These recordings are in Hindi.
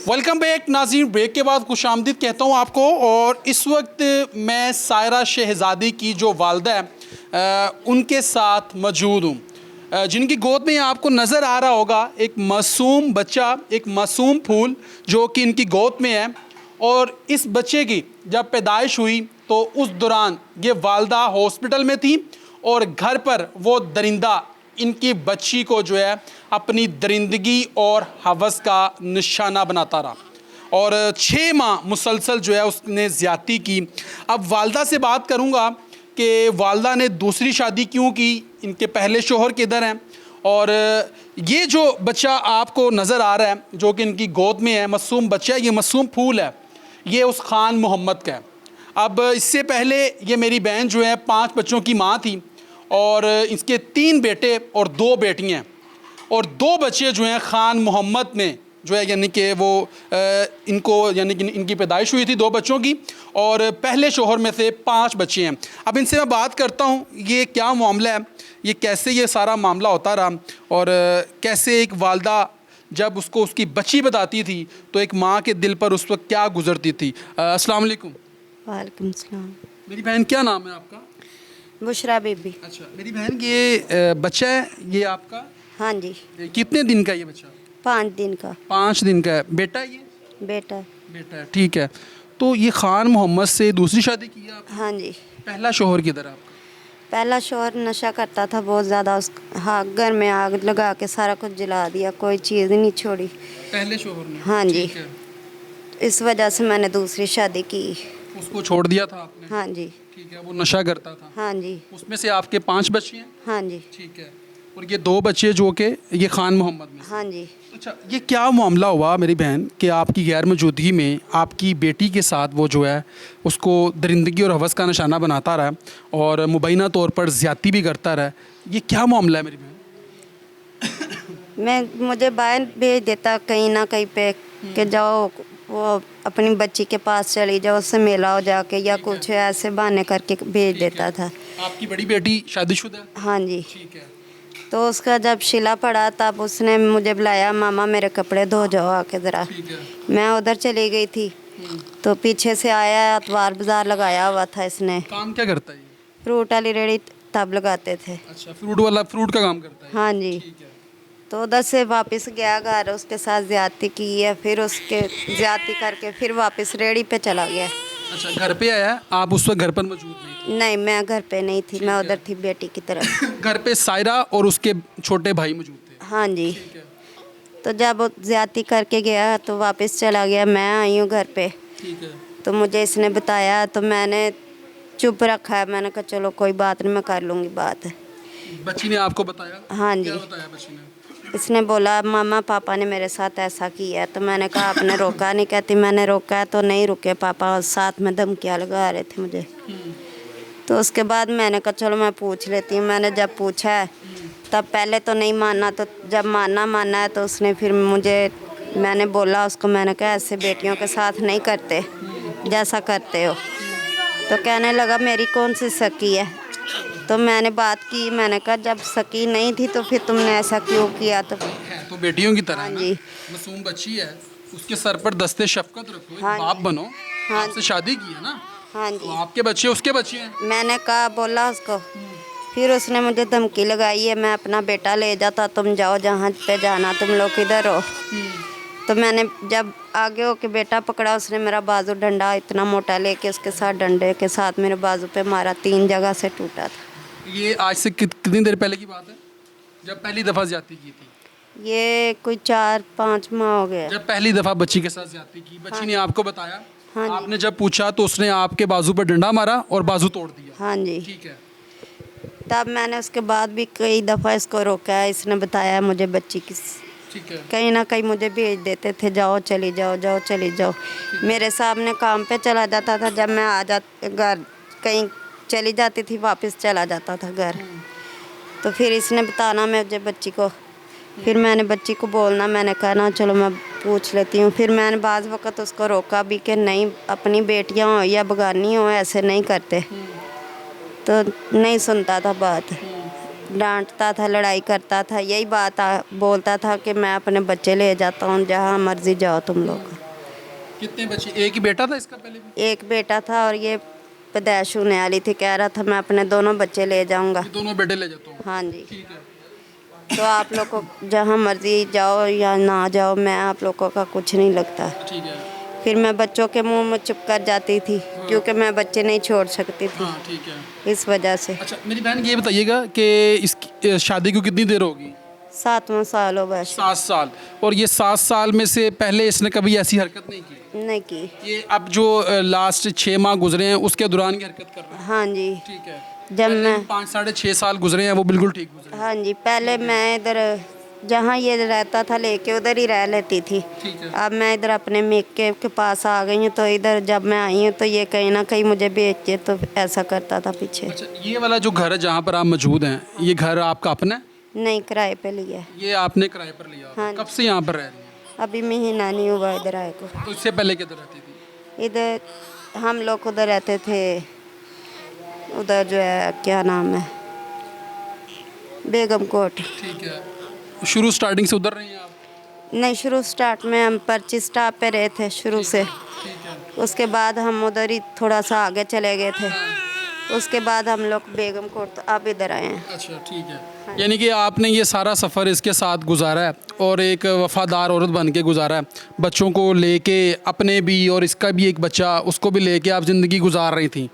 वेलकम बैक नाज़रीन। ब्रेक के बाद खुशामदीद कहता हूँ आपको। और इस वक्त मैं सायरा शहज़ादी की जो वालदा है उनके साथ मौजूद हूँ, जिनकी गोद में आपको नज़र आ रहा होगा एक मासूम बच्चा, एक मासूम फूल जो कि इनकी गोद में है। और इस बच्चे की जब पैदाइश हुई तो उस दौरान ये वालदा हॉस्पिटल में थी और घर पर वो दरिंदा इनकी बच्ची को जो है अपनी दरिंदगी और हवस का निशाना बनाता रहा और 6 माह मुसलसल जो है उसने ज़्यादती की। अब वालदा से बात करूंगा कि वालदा ने दूसरी शादी क्यों की, इनके पहले शोहर किधर हैं। और ये जो बच्चा आपको नज़र आ रहा है जो कि इनकी गोद में है, मासूम बच्चा है, ये मासूम फूल है, ये उस खान मोहम्मद का है। अब इससे पहले ये मेरी बहन जो है 5 बच्चों की माँ थी और इसके 3 बेटे और 2 बेटियाँ और 2 बच्चे जो हैं खान मोहम्मद में जो है, यानी कि वो इनको यानी कि इनकी पैदाइश हुई थी 2 बच्चों की और पहले शोहर में से 5 बच्चे हैं। अब इनसे मैं बात करता हूँ ये क्या मामला है, ये कैसे ये सारा मामला होता रहा और कैसे एक वालदा जब उसको उसकी बच्ची बताती थी तो एक माँ के दिल पर उस वक्त क्या गुजरती थी। अस्सलाम वालेकुम। वालेकुम सलाम। मेरी बहन, क्या नाम है आपका? बुशरा बीबी। अच्छा मेरी बहन, ये बच्चा है ये आपका? हाँ जी। कितने दिन का ये बच्चा? 5 दिन का। 5 दिन का है। बेटा है ये? बेटा। बेटा है, ठीक है। तो ये खान मोहम्मद से दूसरी शादी की है आपने? हाँ जी। पहला शोहर किधर है आपका? पहला शोहर नशा करता था बहुत ज़्यादा, उस हाँ घर में आग लगा के सारा कुछ जला दिया, कोई चीज़ नहीं छोड़ी। पहले शोहर ने? हाँ जी। ठीक है। इस वजह से मैंने दूसरी शादी की। उसको छोड़ दिया था आपने? हाँ जी। ठीक है, वो नशा करता था? हाँ जी। उसमें से आपके 5 बच्चे हैं? हाँ जी। ठीक है। और ये 2 बच्चे जो कि ये खान मोहम्मद में से? हाँ जी। अच्छा, ये क्या मामला हुआ मेरी बहन कि आपकी गैर मौजूदगी में आपकी बेटी के साथ वो जो है उसको दरिंदगी और हवस का निशाना बनाता रहा और मुबैना तौर पर ज़्यादती भी करता रहा, ये क्या मामला है मेरी बहन? मुझे बाहर भेज देता कहीं ना कहीं पे कि जाओ वो अपनी बच्ची के पास चली जाओ, उससे मिला हो जाके, या कुछ ऐसे बहाने करके भेज देता था। आपकी बड़ी बेटी शादीशुदा है? हाँ जी। ठीक है। तो उसका जब शिला पड़ा तब उसने मुझे बुलाया, मामा मेरे कपड़े धो जाओ आके ज़रा। ठीक है। मैं उधर चली गई थी तो पीछे से आया, अतवार बाज़ार लगाया हुआ था इसने। काम क्या करता है ये? फ्रूट वाली रेड़ी तब लगाते थे। अच्छा, फ्रूट का काम करता है? हाँ जी। ठीक है। तो उधर से वापस गया घर, उसके साथ ज़्यादती की है, फिर उसके ज़्यादती करके फिर वापस रेड़ी पे चला गया। अच्छा, घर पे आया, आप उस वक्त घर पर मौजूद नहीं नहीं, मैं घर पे नहीं थी, मैं उधर थी बेटी की तरफ। थे? घर पे सायरा और उसके छोटे भाई मौजूद थे? हाँ जी। ठीक है। तो जब वो ज़्यादती करके गया तो वापस चला गया, मैं आई हूँ घर पे। ठीक है। तो मुझे इसने बताया तो मैंने चुप रखा है, मैंने कहा चलो कोई बात नहीं, मैं कर लूँगी बात। बच्ची ने आपको बताया? हाँ जी। क्या बताया बच्ची ने? इसने बोला मामा पापा ने मेरे साथ ऐसा किया है। तो मैंने कहा आपने रोका नहीं? कहती मैंने रोका है तो नहीं रुके पापा, साथ में धमकियाँ लगा रहे थे मुझे। तो उसके बाद मैंने कहा चलो मैं पूछ लेती हूँ। मैंने जब पूछा है तब पहले तो नहीं माना, तो जब माना है तो उसने फिर मैंने बोला उसको, मैंने कहा ऐसे बेटियों के साथ नहीं करते जैसा करते हो। तो कहने लगा मेरी कौन सी सकी है। तो मैंने बात की, मैंने कहा जब सकी नहीं थी तो फिर तुमने ऐसा क्यों किया? तो बेटियों की तरह हाँ ना, जी। मासूम बच्ची है, उसके सर पर दस्ते शफकत रखो, एक हाँ बाप जी। बनो। हाँ आपसे शादी की है ना, हाँ तो जी। आपके बच्चे उसके बच्चे हैं। मैंने कहा, बोला उसको। फिर उसने मुझे धमकी लगाई है, मैं अपना बेटा ले जाता, तुम जाओ जहाँ पे जाना, तुम लोग किधर हो। तो मैंने जब आगे होके बेटा पकड़ा, उसने मेरा बाजू डंडा इतना मोटा लेके उसके साथ डंडे के साथ मेरे बाजू पे मारा, 3 जगह से टूटा था। ये आज से कितनी देर पहले की बात है जब पहली दफ़ा ज्यादती की थी? ये कोई 4-5 माह हो गया। जब पहली दफ़ा बच्ची के साथ ज्यादती की, बच्ची ने आपको बताया? हाँ जी। आपने जब पूछा तो उसने आपके बाजू पर डंडा मारा और बाजू तोड़ दिया? हाँ जी। ठीक है। तब मैंने उसके बाद भी कई दफ़ा इसको रोका है, इसने बताया मुझे बच्ची की। ठीक है। कहीं ना कहीं मुझे भेज देते थे, जाओ चली जाओ, जाओ चली जाओ। मेरे सामने काम पे चला जाता था, जब मैं घर कहीं चली जाती थी वापस चला जाता था घर। तो फिर इसने बताना मुझे बच्ची को, फिर मैंने बच्ची को बोलना, मैंने कहा ना चलो मैं पूछ लेती हूँ। फिर मैंने बाज़ वक़्त उसको रोका भी कि नहीं, अपनी बेटियाँ हो या बगानी हो ऐसे नहीं करते। तो नहीं सुनता था बात, डांटता था, लड़ाई करता था, यही बात बोलता था कि मैं अपने बच्चे ले जाता हूँ, जहाँ मर्ज़ी जाओ तुम लोग। कितने बच्चे? एक ही बेटा था इसका पहले भी? एक बेटा था और ये पैदाइश होने वाली थी, कह रहा था मैं अपने दोनों बच्चे ले जाऊंगा। ये दोनों बेटे ले जाता हूँ। हाँ जी। ठीक है। तो आप लोग को जहाँ मर्जी जाओ या ना जाओ, मैं आप लोगों का कुछ नहीं लगता। ठीक है। फिर मैं बच्चों के मुंह में चुप कर जाती थी, क्योंकि मैं बच्चे नहीं छोड़ सकती थी, हाँ ठीक है। इस वजह से। अच्छा मेरी बहन ये बताइएगा कि इसकी शादी को कितनी देर होगी? 7वां साल हो बस। 7 साल। और ये 7 साल में से पहले इसने कभी ऐसी हरकत नहीं की? नहीं की। ये अब जो लास्ट 6 माह गुजरे हैं उसके दौरान ये हरकत कर रहा है? हाँ जी। ठीक है। जब मैं 5 साढ़े 6 साल गुजरे हैं वो बिल्कुल ठीक गुजरे हैं। हाँ जी, पहले मैं इधर जहाँ ये रहता था लेके उधर ही रह लेती थी। ठीक है। अब मैं इधर अपने मेके के पास आ गई हूँ, तो इधर जब मैं आई हूँ तो ये कहीं ना कहीं मुझे बेचे, तो ऐसा करता था पीछे। अच्छा ये वाला जो घर है जहाँ पर आप मौजूद हैं, ये घर आपका अपना है? नहीं, किराए पे लिया है। ये आपने किराए पर लिया? हाँ। कब से यहाँ पर रह रही हैं? अभी महीना नहीं हुआ इधर आए को। तो इससे पहले किधर रहती थी? इधर हम लोग उधर रहते थे, उधर जो है क्या नाम है, बेगम कोट। ठीक है। शुरू स्टार्टिंग से उधर रही हैं आप? नहीं, शुरू स्टार्ट में हम पर्ची स्टाफ पे रहे थे शुरू से। ठीक है। उसके बाद हम उधर ही थोड़ा सा आगे चले गए थे। उसके बाद हम लोग बेगम कोट, तो अब इधर आए हैं। अच्छा ठीक है। यानी कि आपने ये सारा सफ़र इसके साथ गुजारा है और एक वफ़ादार औरत बन के गुजारा है, बच्चों को लेके, अपने भी और इसका भी एक बच्चा, उसको भी लेके आप ज़िंदगी गुजार रही थी।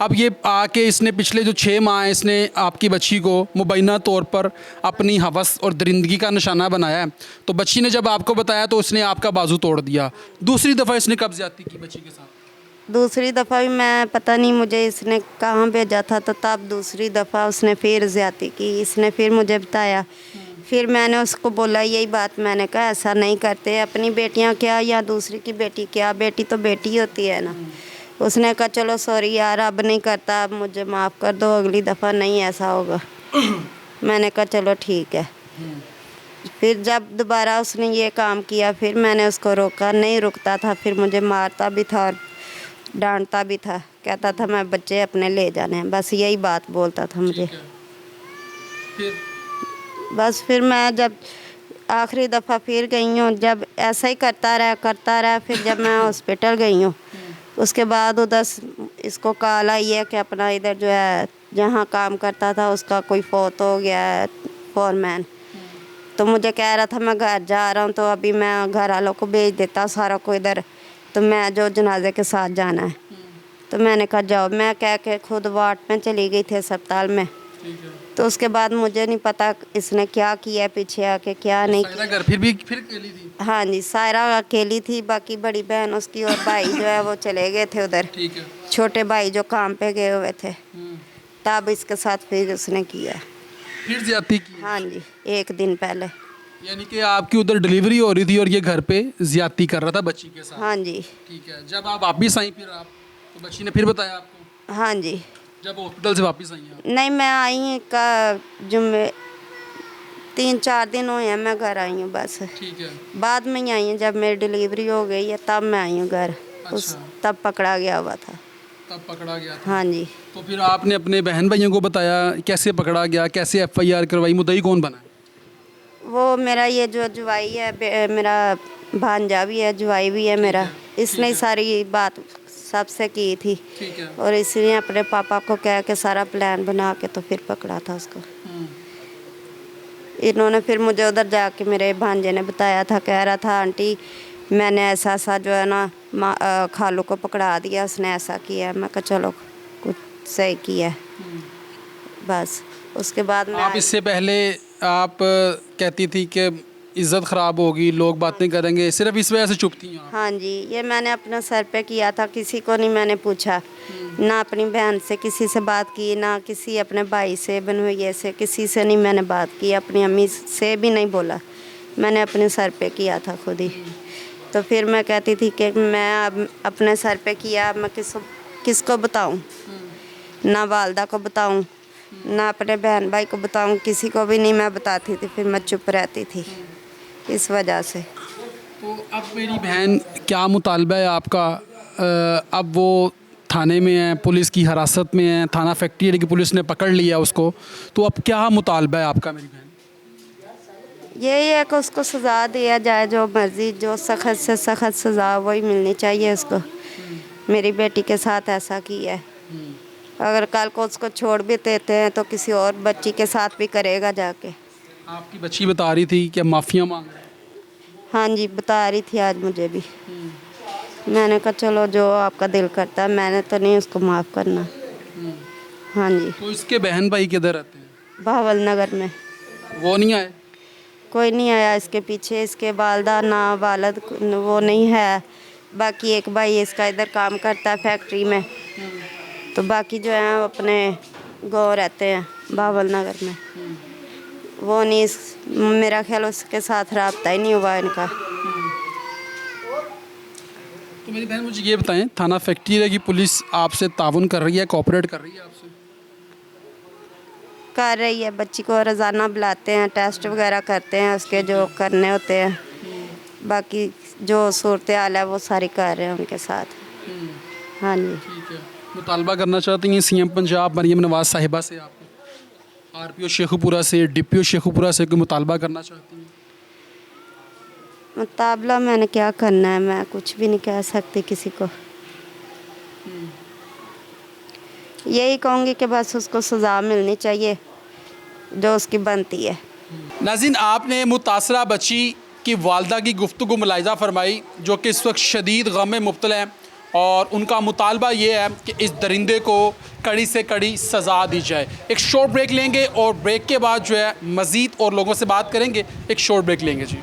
अब ये आके इसने पिछले जो 6 माह इसने आपकी बच्ची को मुबैना तौर पर अपनी हवस और दरिंदगी का निशाना बनाया है, तो बच्ची ने जब आपको बताया तो उसने आपका बाजू तोड़ दिया। दूसरी दफ़ा इसने कब ज़्यादती की बच्ची के साथ? दूसरी दफ़ा भी मैं पता नहीं मुझे इसने कहाँ भेजा था, तो तब दूसरी दफ़ा उसने फिर ज़्यादती की। इसने फिर मुझे बताया, फिर मैंने उसको बोला यही बात, मैंने कहा ऐसा नहीं करते, अपनी बेटियां क्या या दूसरी की बेटी क्या, बेटी तो बेटी होती है ना। उसने कहा चलो सॉरी यार, अब नहीं करता, अब मुझे माफ़ कर दो, अगली दफ़ा नहीं ऐसा होगा। मैंने कहा चलो ठीक है। फिर जब दोबारा उसने ये काम किया, फिर मैंने उसको रोका, नहीं रुकता था, फिर मुझे मारता भी था और डांटता भी था, कहता था मैं बच्चे अपने ले जाने हैं, बस यही बात बोलता था मुझे। फिर बस फिर मैं जब आखिरी दफ़ा फिर गई हूँ, जब ऐसा ही करता रहा, फिर जब मैं हॉस्पिटल गई हूँ, उसके बाद उधर इसको कॉल आई है कि अपना इधर जो है जहाँ काम करता था उसका कोई फौत हो गया है, फोरमैन। तो मुझे कह रहा था मैं घर जा रहा हूँ, तो अभी मैं घर वालों को भेज देता सारा को इधर, तो मैं जो जनाजे के साथ जाना है। तो मैंने कहा जाओ, मैं कह के खुद वार्ड में चली गई थी अस्पताल में। तो उसके बाद मुझे नहीं पता इसने क्या किया पीछे आके, क्या नहीं किया। घर फिर अकेली थी? हाँ जी, सायरा अकेली थी, बाकी बड़ी बहन उसकी और भाई जो है वो चले गए थे उधर। ठीक है। छोटे भाई जो काम पे गए हुए थे, तब इसके साथ फिर उसने किया। फिर ज्यादती की? हाँ जी, 1 दिन पहले। यानी कि आपकी उधर डिलीवरी हो रही थी और ये घर पे ज्यादती कर रहा था बच्ची के साथ? हाँ जी। ठीक है। जब आप वापिस आई फिर आप, तो बच्ची ने फिर बताया आपको? हाँ जी। जब हॉस्पिटल से वापस आई हैं? नहीं, मैं आई का जुम्मे 3-4 दिन हुए हैं मैं घर आई हूँ बस। ठीक है। बाद में ही आई हूँ, जब मेरी डिलीवरी हो गई है तब मैं आई हूँ घर। उस तब पकड़ा गया हुआ था। तब पकड़ा गया था? हाँ जी। तो फिर आपने अपने बहन भाइयों को बताया कैसे पकड़ा गया, कैसे FIR करवाई, मुद्दई कौन बना? वो मेरा ये जो जुआई है, मेरा भांजा भी है, जुआई भी है मेरा, इसने ही सारी बात सबसे की थी। ठीक है। और इसने अपने पापा को कह के सारा प्लान बना के तो फिर पकड़ा था उसको। इन्होंने फिर मुझे उधर जाके मेरे भांजे ने बताया था, कह रहा था आंटी मैंने ऐसा जो है ना खालू को पकड़ा दिया, उसने ऐसा किया। मैं कहा चलो कुछ सही किया। बस उसके बाद में आप इससे पहले आप कहती थी कि इज़्ज़त ख़राब होगी, लोग बातें करेंगे, सिर्फ इस वजह से चुप थी आप? हाँ जी, ये मैंने अपने सर पे किया था, किसी को नहीं मैंने पूछा, ना अपनी बहन से किसी से बात की, ना किसी अपने भाई से, बनोइये से, किसी से नहीं मैंने बात की, अपनी अम्मी से भी नहीं बोला, मैंने अपने सर पे किया था खुद ही। तो फिर मैं कहती थी कि मैं अब अपने सर पे किया, मैं किसको बताऊँ, ना वालदा को बताऊँ, ना अपने बहन भाई को बताऊँ, किसी को भी नहीं मैं बताती थी, फिर मैं चुप रहती थी इस वजह से। तो अब मेरी बहन क्या मुतालबा है आपका? अब वो थाने में है, पुलिस की हिरासत में है, थाना फैक्ट्री की पुलिस ने पकड़ लिया उसको, तो अब क्या मुतालबा है आपका मेरी बहन? यही है कि उसको सज़ा दिया जाए, जो मर्ज़ी, जो सख्त से सख्त सज़ा वही मिलनी चाहिए उसको। मेरी बेटी के साथ ऐसा किया है, अगर कल को उसको छोड़ भी देते हैं तो किसी और बच्ची के साथ भी करेगा जाके। आपकी बच्ची बता रही थी कि माफ़िया मांग रहे हैं। हाँ जी, बता रही थी आज मुझे भी। मैंने कहा चलो जो आपका दिल करता है, मैंने तो नहीं उसको माफ़ करना। हाँ जी, तो इसके बहन भाई किधर रहते हैं? भावल नगर में। वो नहीं आए? कोई नहीं आया इसके पीछे, इसके वालदा ना वालद वो नहीं है। बाकी एक भाई इसका इधर काम करता है फैक्ट्री में, तो बाकी जो है अपने गाँव रहते हैं भावल नगर में। वो नहीं, मेरा ख्याल उसके साथ रब्ता ही नहीं हुआ इनका। तो मेरी बहन मुझे ये बताएं, थाना फैक्ट्री की पुलिस आपसे ताउन कर रही है, कोऑपरेट कर रही है आपसे? कर रही है, बच्ची को रोज़ाना बुलाते हैं, टेस्ट वगैरह करते हैं उसके जो करने होते हैं। बाकी जो सूरत हाल है वो सारी कर रहे हैं उनके साथ। हाँ जी। ठीक है। मुतालबा करना चाहती हैं सीएम पंजाब मरीम नवाज साहिबा से, आप आरपीओ शेखुपुरा से, डीपीओ शेखुपुरा से कोई मुतालबा करना चाहती हैं? मुताबला मैंने क्या करना है, मैं कुछ भी नहीं कह सकती किसी को। यही कहूँगी कि बस उसको सज़ा मिलनी चाहिए जो उसकी बनती है। नाज़रीन, आपने मुतासरा बच्ची की वालदा की गुफ्तगू मुलाहिज़ा फरमाई, जो कि इस वक्त शदीद गम में मुब्तला हैं, और उनका मुतालबा ये है कि इस दरिंदे को कड़ी से कड़ी सज़ा दी जाए। एक शॉर्ट ब्रेक लेंगे और ब्रेक के बाद जो है मज़ीद और लोगों से बात करेंगे। एक शॉर्ट ब्रेक लेंगे जी।